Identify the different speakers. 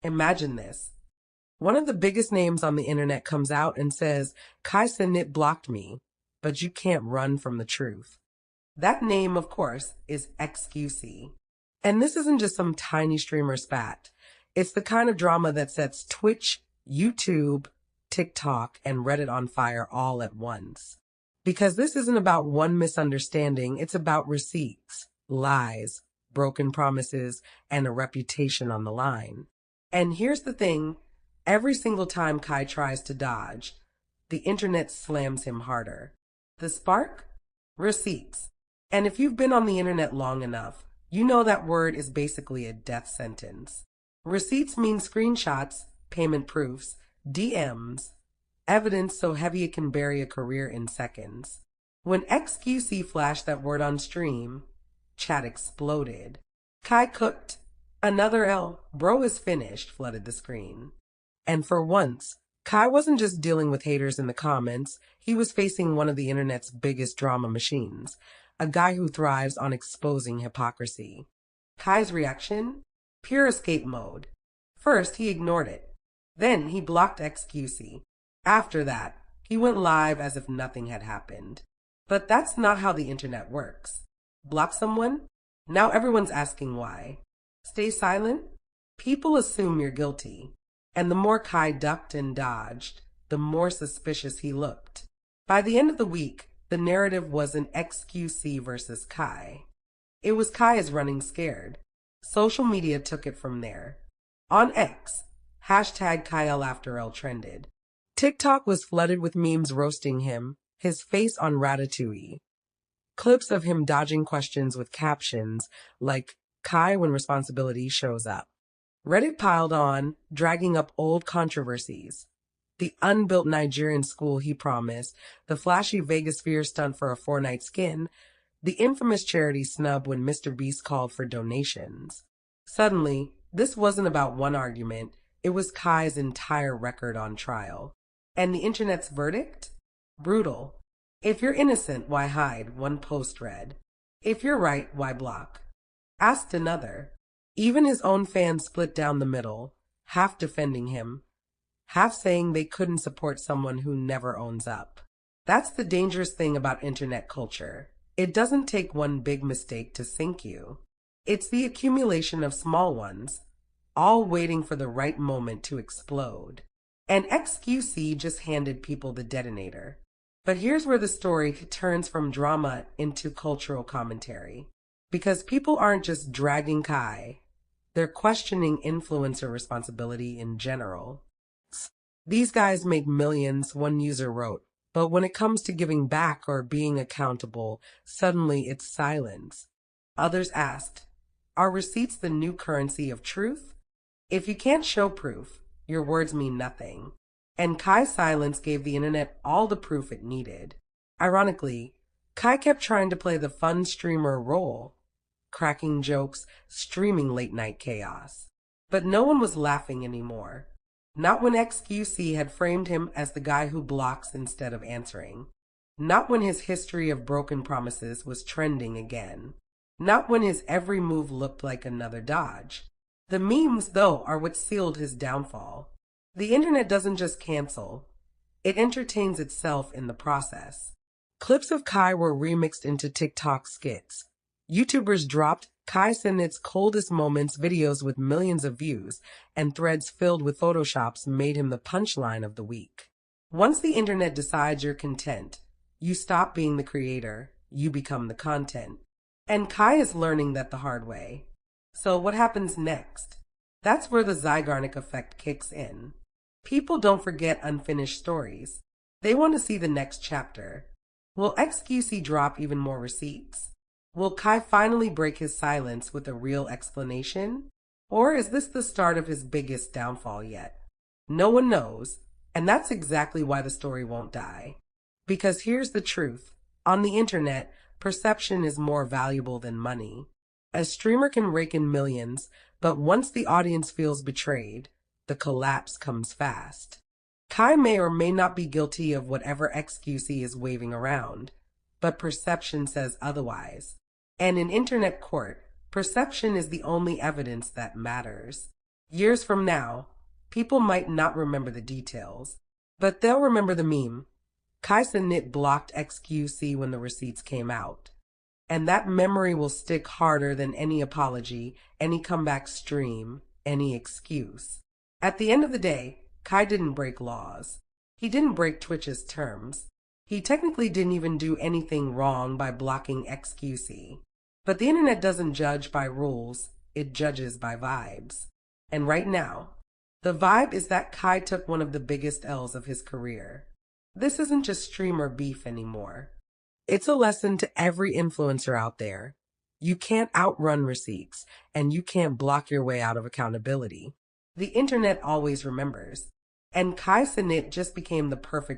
Speaker 1: Imagine this. One of the biggest names on the internet comes out and says, Kai Cenat blocked me, but you can't run from the truth. That name, of course, is xQc. And this isn't just some tiny streamer spat. It's the kind of drama that sets Twitch, YouTube, TikTok, and Reddit on fire all at once. Because this isn't about one misunderstanding, it's about receipts, lies, broken promises, and a reputation on the line. And here's the thing, every single time Kai tries to dodge, the internet slams him harder. The spark? Receipts. And if you've been on the internet long enough, you know that word is basically a death sentence. Receipts mean screenshots, payment proofs, DMs, evidence so heavy it can bury a career in seconds. When xQc flashed that word on stream, chat exploded. Kai cooked. Another L. Bro is finished, flooded the screen. And for once, Kai wasn't just dealing with haters in the comments, he was facing one of the internet's biggest drama machines, a guy who thrives on exposing hypocrisy. Kai's reaction? Pure escape mode. First, he ignored it. Then he blocked xQc. After that, he went live as if nothing had happened. But that's not how the internet works. Block someone? Now everyone's asking why. Stay silent? People assume you're guilty. And the more Kai ducked and dodged, the more suspicious he looked. By the end of the week, the narrative wasn't xQc versus Kai. It was Kai is running scared. Social media took it from there. On X, hashtag #KaiLAfterL trended. TikTok was flooded with memes roasting him, his face on Ratatouille. Clips of him dodging questions with captions like, Kai when responsibility shows up. Reddit piled on, dragging up old controversies. The unbuilt Nigerian school he promised, the flashy Vegas fear stunt for a 4-night skin, the infamous charity snub when Mr. Beast called for donations. Suddenly, this wasn't about one argument, it was Kai's entire record on trial. And the internet's verdict? Brutal. If you're innocent, why hide? One post read. If you're right, why block? Asked another. Even his own fans split down the middle, half defending him, half saying they couldn't support someone who never owns up. That's the dangerous thing about internet culture. It doesn't take one big mistake to sink you. It's the accumulation of small ones, all waiting for the right moment to explode. And xQc just handed people the detonator. But here's where the story turns from drama into cultural commentary. Because people aren't just dragging Kai, they're questioning influencer responsibility in general. These guys make millions, one user wrote, but when it comes to giving back or being accountable, suddenly it's silence. Others asked, are receipts the new currency of truth? If you can't show proof, your words mean nothing. And Kai's silence gave the internet all the proof it needed. Ironically, Kai kept trying to play the fun streamer role, cracking jokes, streaming late-night chaos. But no one was laughing anymore. Not when xQc had framed him as the guy who blocks instead of answering. Not when his history of broken promises was trending again. Not when his every move looked like another dodge. The memes, though, are what sealed his downfall. The internet doesn't just cancel. It entertains itself in the process. Clips of Kai were remixed into TikTok skits. YouTubers dropped Kai Cenat's coldest moments videos with millions of views, and threads filled with photoshops made him the punchline of the week. Once the internet decides you're content, you stop being the creator, you become the content. And Kai is learning that the hard way. So what happens next? That's where the Zygarnik effect kicks in. People don't forget unfinished stories. They want to see the next chapter. Will xQc drop even more receipts? Will Kai finally break his silence with a real explanation? Or is this the start of his biggest downfall yet? No one knows, and that's exactly why the story won't die. Because here's the truth. On the internet, perception is more valuable than money. A streamer can rake in millions, but once the audience feels betrayed, the collapse comes fast. Kai may or may not be guilty of whatever xQc is waving around, but perception says otherwise. And in internet court, perception is the only evidence that matters. Years from now, people might not remember the details, but they'll remember the meme. Kai Cenat blocked xQc when the receipts came out. And that memory will stick harder than any apology, any comeback stream, any excuse. At the end of the day, Kai didn't break laws. He didn't break Twitch's terms. He technically didn't even do anything wrong by blocking xQc. But the internet doesn't judge by rules, it judges by vibes. And right now, the vibe is that Kai took one of the biggest L's of his career. This isn't just streamer beef anymore. It's a lesson to every influencer out there. You can't outrun receipts, and you can't block your way out of accountability. The internet always remembers. And Kai Cenat just became the perfect